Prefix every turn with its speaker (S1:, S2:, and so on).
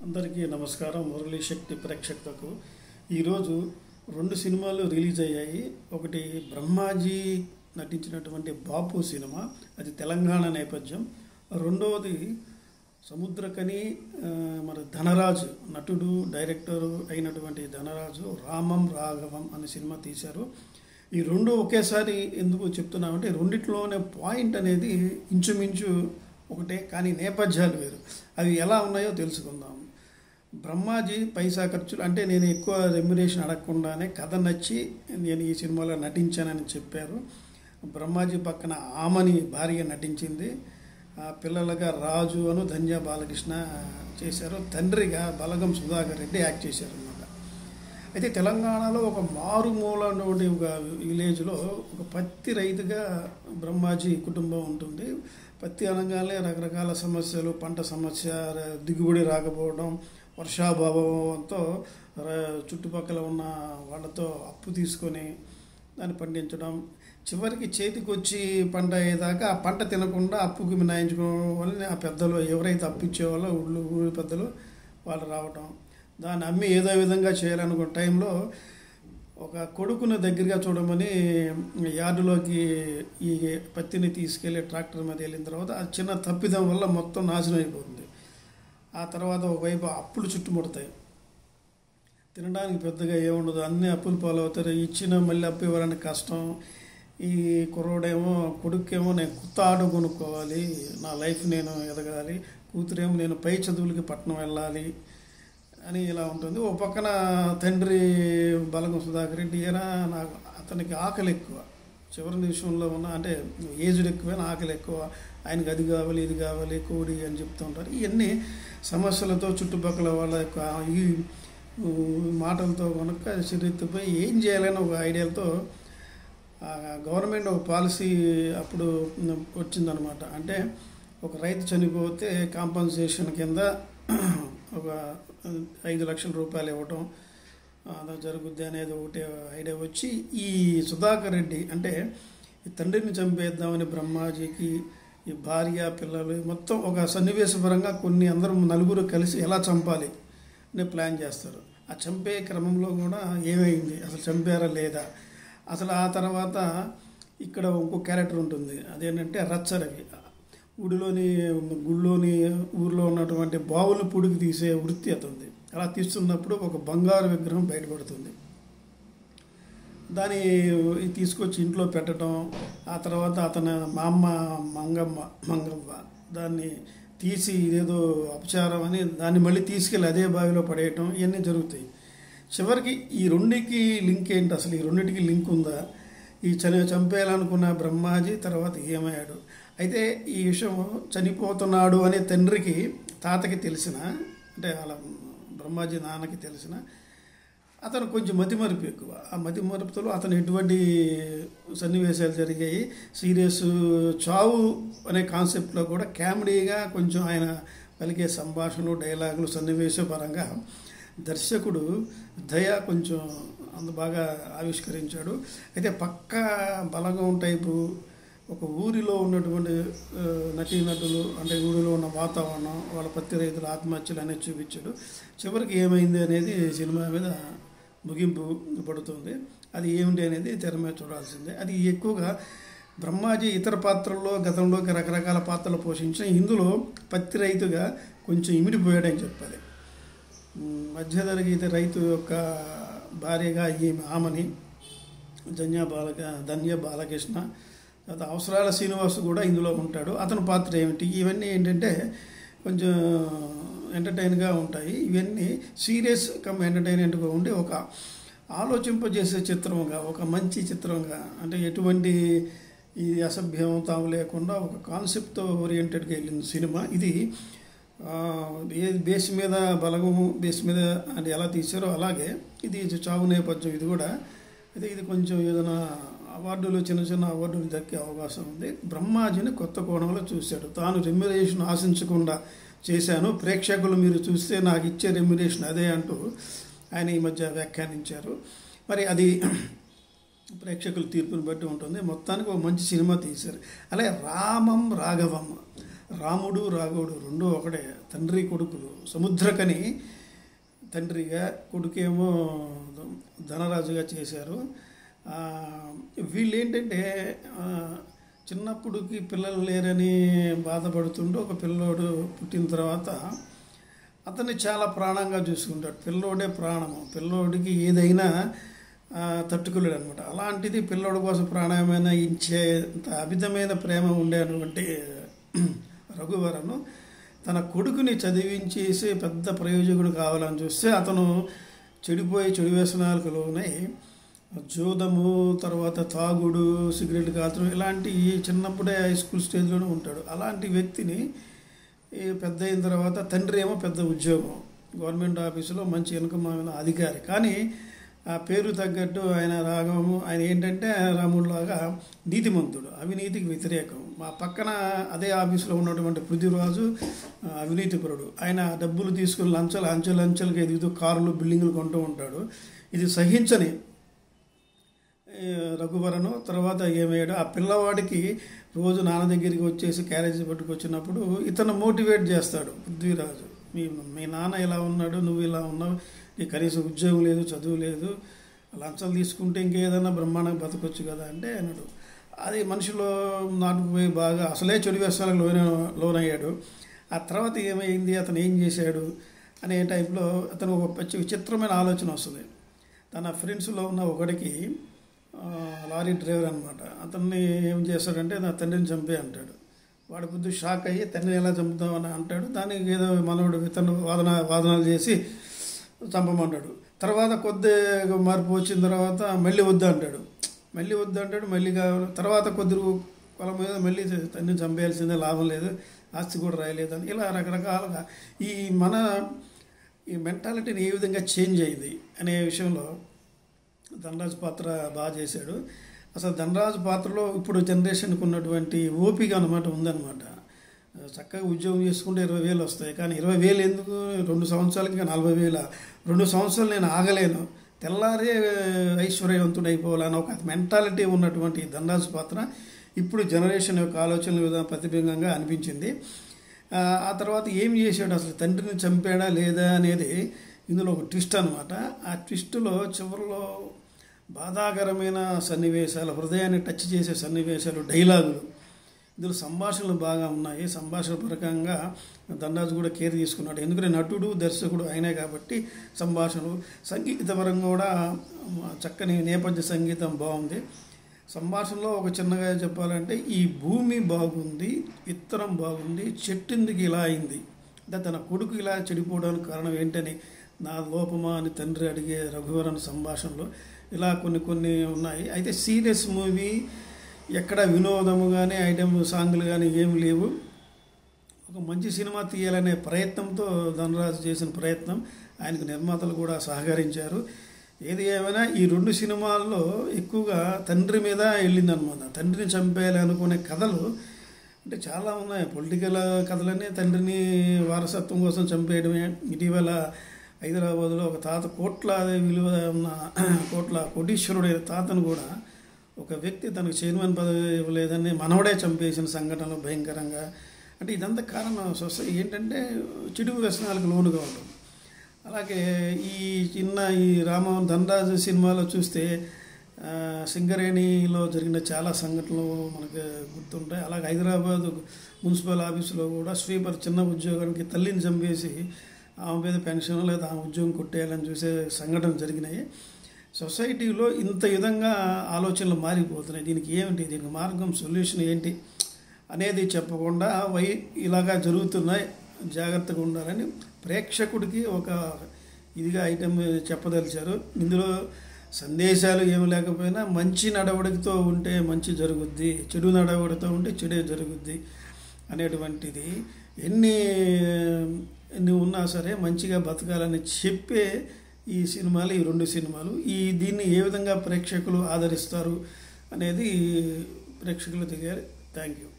S1: అందరికీ నమస్కారం. మురళీ శక్తి ప్రేక్షకులకు ఈరోజు 2 సినిమాలు రిలీజ్ అయ్యాయి. ఒకటి బ్రహ్మాజీ నటించినటువంటి బాపు సినిమా, అది తెలంగాణ నేపథ్యం. రెండవది సముద్రకని మన ధనరాజు నటుడు డైరెక్టరు అయినటువంటి ధనరాజు రామం రాఘవం అనే సినిమా తీశారు. ఈ రెండు ఒకేసారి ఎందుకు చెప్తున్నామంటే రెండిట్లోనే పాయింట్ అనేది ఇంచుమించు ఒకటే, కానీ నేపథ్యాలు వేరు. అవి ఎలా ఉన్నాయో తెలుసుకుందాం. బ్రహ్మాజీ పైసా ఖర్చులు అంటే నేను ఎక్కువ రెమ్యునరేషన్ అడగకుండానే కథ నచ్చి నేను ఈ సినిమాలో నటించానని చెప్పారు. బ్రహ్మాజీ పక్కన ఆమని భార్య నటించింది. పిల్లలుగా రాజు అను ధన్య బాలకృష్ణ చేశారు. తండ్రిగా బలగం సుధాకర్ రెడ్డి యాక్ట్ చేశారు అన్నమాట. అయితే తెలంగాణలో ఒక మారుమూల ఒక విలేజ్లో ఒక పత్తి రైతుగా బ్రహ్మాజీ కుటుంబం ఉంటుంది. పత్తి అనగానే రకరకాల సమస్యలు, పంట సమస్య, దిగుబడి రాకపోవడం, వర్షాభావంతో చుట్టుపక్కల ఉన్న వాళ్ళతో అప్పు తీసుకొని దాన్ని పండించడం, చివరికి చేతికి వచ్చి పంట అయ్యేదాకా ఆ పంట తినకుండా అప్పుకి మినాయించుకోవడం వల్ల ఆ పెద్దలు ఎవరైతే అప్పు ఇచ్చేవాళ్ళో ఊరి పెద్దలు వాళ్ళు రావటం, దాన్ని అమ్మి ఏదో విధంగా చేయాలనుకున్న టైంలో ఒక కొడుకుని దగ్గరగా చూడమని యార్డులోకి ఈ పత్తిని తీసుకెళ్ళి ట్రాక్టర్ మీద వెళ్ళిన తర్వాత ఆ చిన్న తప్పిదం వల్ల మొత్తం నాశనం అయిపోతుంది. ఆ తర్వాత ఒకవైపు అప్పులు చుట్టుముడతాయి. తినడానికి పెద్దగా ఏముండదు, అన్నీ అప్పులు పాలవుతారు. ఇచ్చిన మళ్ళీ అప్పు ఇవ్వాలని కష్టం. ఈ కుర్రోడేమో కొడుకేమో నేను కొత్త ఆటో కొనుక్కోవాలి, నా లైఫ్ నేను ఎదగాలి, కూతురేమో నేను పై చదువులకి పట్టణం వెళ్ళాలి అని ఇలా ఉంటుంది. ఓ పక్కన తండ్రి బలగం సుధాకర్ రెడ్డి నాకు అతనికి ఆకలి ఎక్కువ, చివరి నిమిషంలో ఉన్న అంటే ఏజ్డ్ ఎక్కువైనా ఆకలి ఎక్కువ, ఆయనకి అది కావాలి ఇది కావాలి కోడి అని చెప్తూ ఉంటారు. ఇవన్నీ సమస్యలతో చుట్టుపక్కల వాళ్ళ యొక్క ఈ మాటలతో కనుక చిరెత్తిపోయి ఏం చేయాలని ఒక ఐడియాలతో గవర్నమెంట్ ఒక పాలసీ అప్పుడు వచ్చిందనమాట. అంటే ఒక రైతు చనిపోతే కాంపన్సేషన్ కింద ఒక 5 లక్షల రూపాయలు ఇవ్వటం జరుగుద్ది అనేది ఒకటి ఐడియా వచ్చి ఈ సుధాకర్ రెడ్డి అంటే ఈ తండ్రిని చంపేద్దామని బ్రహ్మాజీకి ఈ భార్య పిల్లలు మొత్తం ఒక సన్నివేశపరంగా అందరూ నలుగురు కలిసి ఎలా చంపాలి అని ప్లాన్ చేస్తారు. ఆ చంపే క్రమంలో కూడా ఏమైంది, అసలు చంపారా లేదా, అసలు ఆ తర్వాత ఇక్కడ ఇంకో క్యారెక్టర్ ఉంటుంది, అదేంటంటే రచ్చరవి. గుళ్ళోని ఊర్లో ఉన్నటువంటి బావులు పుడికి తీసే వృత్తి అతనిది. అలా తీస్తున్నప్పుడు ఒక బంగారు విగ్రహం బయటపడుతుంది. దాన్ని తీసుకొచ్చి ఇంట్లో పెట్టడం, ఆ తర్వాత అతని మా అమ్మ మంగవ్వ దాన్ని తీసి ఇదేదో అపచారం అని దాన్ని మళ్ళీ తీసుకెళ్ళి అదే బావిలో పడేయటం, ఇవన్నీ జరుగుతాయి. చివరికి ఈ రెండుకి లింక్ ఏంటి, అసలు ఈ రెండింటికి లింక్ ఉందా, ఈ చంపేయాలనుకున్న బ్రహ్మాజీ తర్వాత ఏమయ్యాడు. అయితే ఈ విషయం చనిపోతున్నాడు అనే తండ్రికి తాతకి తెలిసిన, అంటే వాళ్ళ బ్రహ్మాజీ నాన్నకి తెలిసిన, అతను కొంచెం మతిమరుపు ఎక్కువ. ఆ మతిమరుపుతో అతను ఎటువంటి సన్నివేశాలు జరిగాయి, సీరియస్ చావు అనే కాన్సెప్ట్లో కూడా కామెడీగా కొంచెం ఆయన పలికే సంభాషణలు, డైలాగులు, సన్నివేశపరంగా దర్శకుడు దయ కొంచెం అంత బాగా ఆవిష్కరించాడు. అయితే పక్క బలగం టైపు ఒక ఊరిలో ఉన్నటువంటి నటీనటులు, అంటే ఊరిలో ఉన్న వాతావరణం, వాళ్ళ పత్తి రైతుల ఆత్మహత్యలు అనేది చూపించాడు. చివరికి ఏమైంది అనేది సినిమా మీద ముగింపు పడుతుంది. అది ఏమిటి అనేది తెర మీద చూడాల్సిందే. అది ఎక్కువగా బ్రహ్మాజీ ఇతర పాత్రల్లో గతంలోకి రకరకాల పాత్రలు పోషించిన ఇందులో పత్తి రైతుగా కొంచెం ఇమిడిపోయాడని చెప్పాలి. మధ్యతరగతి రైతు యొక్క భార్యగా ఈ ఆమని ధన్య బాలకృష్ణ, తర్వాత అవసరాల శ్రీనివాసు కూడా ఇందులో ఉంటాడు. అతని పాత్ర ఏమిటి, ఇవన్నీ ఏంటంటే కొంచెం ఎంటర్టైన్గా ఉంటాయి. ఇవన్నీ సీరియస్ ఎంటర్టైన్మెంట్గా ఉండి ఒక ఆలోచింపజేసే చిత్రంగా, ఒక మంచి చిత్రంగా, అంటే ఎటువంటి ఈ అసభ్యం తాము లేకుండా ఒక కాన్సెప్ట్తో ఓరియంటెడ్గా వెళ్ళిన సినిమా ఇది. ఏ బేస్ మీద బలగము బేస్ మీద అంటే ఎలా తీశారో అలాగే ఇది చావు నేపథ్యం ఇది కూడా. అయితే ఇది కొంచెం ఏదైనా అవార్డులు, చిన్న చిన్న అవార్డులు దక్కే అవకాశం ఉంది. బ్రహ్మాజీని కొత్త కోణంలో చూశాడు. తాను రెమ్యునరేషన్ ఆశించకుండా చేశాను, ప్రేక్షకులు మీరు చూస్తే నాకు ఇచ్చే రెమ్యునరేషన్ అదే అంటూ ఆయన ఈ మధ్య వ్యాఖ్యానించారు. మరి అది ప్రేక్షకుల తీర్పుని బట్టి ఉంటుంది. మొత్తానికి ఒక మంచి సినిమా తీశారు. అలాగే రామం రాఘవం రాముడు రాఘవుడు రెండు ఒకటే, తండ్రి కొడుకులు. సముద్రకని తండ్రిగా, కొడుకేమో ధనరాజుగా చేశారు. వీళ్ళు ఏంటంటే చిన్నప్పుడుకి పిల్లలు లేరని బాధపడుతుంటూ ఒక పిల్లోడు పుట్టిన తర్వాత అతన్ని చాలా ప్రాణంగా చూసుకుంటాడు. పిల్లోడే ప్రాణము, పిల్లోడికి ఏదైనా తట్టుకోలేడు అనమాట. అలాంటిది పిల్లోడి కోసం ప్రాణమైన ఇచ్చేంత అమితమైన ప్రేమ ఉండేటువంటి రఘువరను తన కొడుకుని చదివించేసి పెద్ద ప్రయోజకుడు కావాలని చూస్తే అతను చెడిపోయి చెడు వ్యసనాలకు లోనై జూదము, తర్వాత తాగుడు, సిగరెట్ కాల్చడం ఇలాంటి చిన్నప్పుడే హై స్కూల్ స్టేజ్లోనే ఉంటాడు. అలాంటి వ్యక్తిని పెద్ద అయిన తర్వాత తండ్రి ఏమో పెద్ద ఉద్యోగం, గవర్నమెంట్ ఆఫీసులో మంచి ఇన్కమ్ అధికారి. కానీ ఆ పేరు తగ్గట్టు ఆయన రాఘవము, ఆయన ఏంటంటే రాముడిలాగా నీతిమంతుడు, అవినీతికి వ్యతిరేకం. మా పక్కన అదే ఆఫీసులో ఉన్నటువంటి పృథ్వీరాజు అవినీతిపరుడు. ఆయన డబ్బులు తీసుకుని అంచెలంచెలుగా ఎదుగుతూ కార్లు, బిల్డింగులు కొంటూ ఉంటాడు. ఇది సహించని రఘువరను తర్వాత ఏమయ్యాడు, ఆ పిల్లవాడికి రోజు నాన్న దగ్గరికి వచ్చేసి క్యారేజీ పట్టుకొచ్చినప్పుడు ఇతను మోటివేట్ చేస్తాడు పృథ్వీరాజు. మీ నాన్న ఇలా ఉన్నాడు, నువ్వు ఇలా ఉన్నావు, నీకు కనీసం ఉద్యోగం లేదు, చదువు లేదు, లంచాలు తీసుకుంటే ఇంకేదన్నా బ్రహ్మాండంగా బతకొచ్చు కదా అంటే అన్నాడు. అది మనిషిలో నాటుకుపోయి బాగా అసలే చెడు వ్యసనాలకు లోనయ్యాడు. ఆ తర్వాత ఏమైంది, అతను ఏం చేశాడు అనే టైప్లో అతను ఒక విచిత్రమైన ఆలోచన వస్తుంది. తన ఫ్రెండ్స్లో ఉన్న ఒకడికి లారీ డ్రైవర్ అనమాట, అతన్ని ఏం చేస్తాడంటే నా తండ్రిని చంపే అంటాడు. వాడు కొద్ది షాక్ అయ్యి తండ్రిని ఎలా చంపుతామని అంటాడు. దానికి ఏదో మనవుడు ఇతను వాదనలు చేసి చంపమంటాడు. తర్వాత కొద్ది మార్పు వచ్చిన తర్వాత మళ్ళీ వద్దు అంటాడు, మళ్ళీ కావాలి. తర్వాత కొద్ది పొలం మీద మళ్ళీ తండ్రిని చంపేయాల్సిందే, లాభం లేదు, ఆస్తి కూడా రాయలేదని ఇలా రకరకాలుగా ఈ మెంటాలిటీని ఏ విధంగా చేంజ్ అయింది అనే విషయంలో ధనరాజు పాత్ర బాగా చేశాడు. అసలు ధనరాజు పాత్రలో ఇప్పుడు జనరేషన్కి ఉన్నటువంటి ఓపిక అనమాట ఉందన్నమాట. చక్కగా ఉద్యోగం చేసుకుంటే 20,000 వస్తాయి, కానీ 20,000 ఎందుకు, 2 సంవత్సరాలకి 40,000, 2 సంవత్సరాలు నేను ఆగలేను, తెల్లారే ఐశ్వర్యవంతుడు అయిపోవాలని ఒక మెంటాలిటీ ఉన్నటువంటి ధనరాజు పాత్ర ఇప్పుడు జనరేషన్ యొక్క ఆలోచనల విధానం ప్రతిబింబంగా అనిపించింది. ఆ తర్వాత ఏం చేశాడు, అసలు తండ్రిని చంపాడా లేదా అనేది ఇందులో ఒక ట్విస్ట్ అనమాట. ఆ ట్విస్టులో చివరిలో బాధాకరమైన సన్నివేశాలు, హృదయాన్ని టచ్ చేసే సన్నివేశాలు, డైలాగులు, ఇందులో సంభాషణలు బాగా ఉన్నాయి. సంభాషణ పరకంగా ధనరాజు కూడా కేర్ తీసుకున్నాడు. ఎందుకంటే నటుడు, దర్శకుడు ఆయనే కాబట్టి సంభాషణలు, సంగీతపరంగా కూడా చక్కని నేపథ్య సంగీతం బాగుంది. సంభాషణలో ఒక చిన్నగా చెప్పాలంటే, ఈ భూమి బాగుంది, విత్తనం బాగుంది, చెట్టిందుకు ఇలా అయింది అంటే తన కొడుకు ఇలా చెడిపోవడానికి కారణం ఏంటని నా లోపమా అని తండ్రి అడిగే రఘువరన్ సంభాషణలు ఇలా కొన్ని ఉన్నాయి. అయితే సీరియస్ మూవీ, ఎక్కడ వినోదము కానీ ఐటమ్ సాంగ్లు కానీ ఏమి లేవు. ఒక మంచి సినిమా తీయాలనే ప్రయత్నంతో ధనరాజు చేసిన ప్రయత్నం, ఆయనకు నిర్మాతలు కూడా సహకరించారు. ఏది ఏమైనా ఈ 2 సినిమాల్లో ఎక్కువగా తండ్రి మీద వెళ్ళిందనమాట. తండ్రిని చంపేయాలి అనుకునే కథలు అంటే చాలా ఉన్నాయి. పొలిటికల్ కథలన్నీ తండ్రిని వారసత్వం కోసం చంపేయడమే. ఇటీవల హైదరాబాద్లో ఒక తాత కోట్ల విలువ ఉన్న కోటీశ్వరుడైన తాతను కూడా ఒక వ్యక్తి తనకు చైర్మన్ పదవి ఇవ్వలేదని మనవడే చంపేసిన సంఘటనలు భయంకరంగా. అంటే ఇదంతా కారణం సొసైటీ ఏంటంటే చెడు వ్యసనాలకు లోనుగా ఉండడం. అలాగే ఈ ధనరాజు సినిమాలో చూస్తే సింగరేణిలో జరిగిన చాలా సంఘటనలు మనకు గుర్తుంటాయి. అలాగే హైదరాబాద్ మున్సిపల్ ఆఫీసులో కూడా స్వీపర్ చిన్న ఉద్యోగానికి తల్లిని చంపేసి ఆమె మీద పెన్షన్ లేదా ఆమె ఉద్యోగం కొట్టేయాలని చూసే సంఘటనలు జరిగినాయి. సొసైటీలో ఇంత విధంగా ఆలోచనలు మారిపోతున్నాయి. దీనికి మార్గం, సొల్యూషన్ ఏంటి అనేది చెప్పకుండా ఇలాగా జరుగుతున్నాయి, జాగ్రత్తగా ఉండాలని ప్రేక్షకుడికి ఒక ఇదిగా ఐటెం చెప్పదలిచారు. ఇందులో సందేశాలు ఏమి లేకపోయినా మంచి నడవడికతో ఉంటే మంచి జరుగుద్ది, చెడు నడవడితో ఉంటే చెడే జరుగుద్ది అనేటువంటిది ఎన్ని ఉన్నా సరే మంచిగా బతకాలని చెప్పే ఈ 2 సినిమాలు. దీన్ని ఏ విధంగా ప్రేక్షకులు ఆదరిస్తారు అనేది ప్రేక్షకులు దిగారు. Thank you.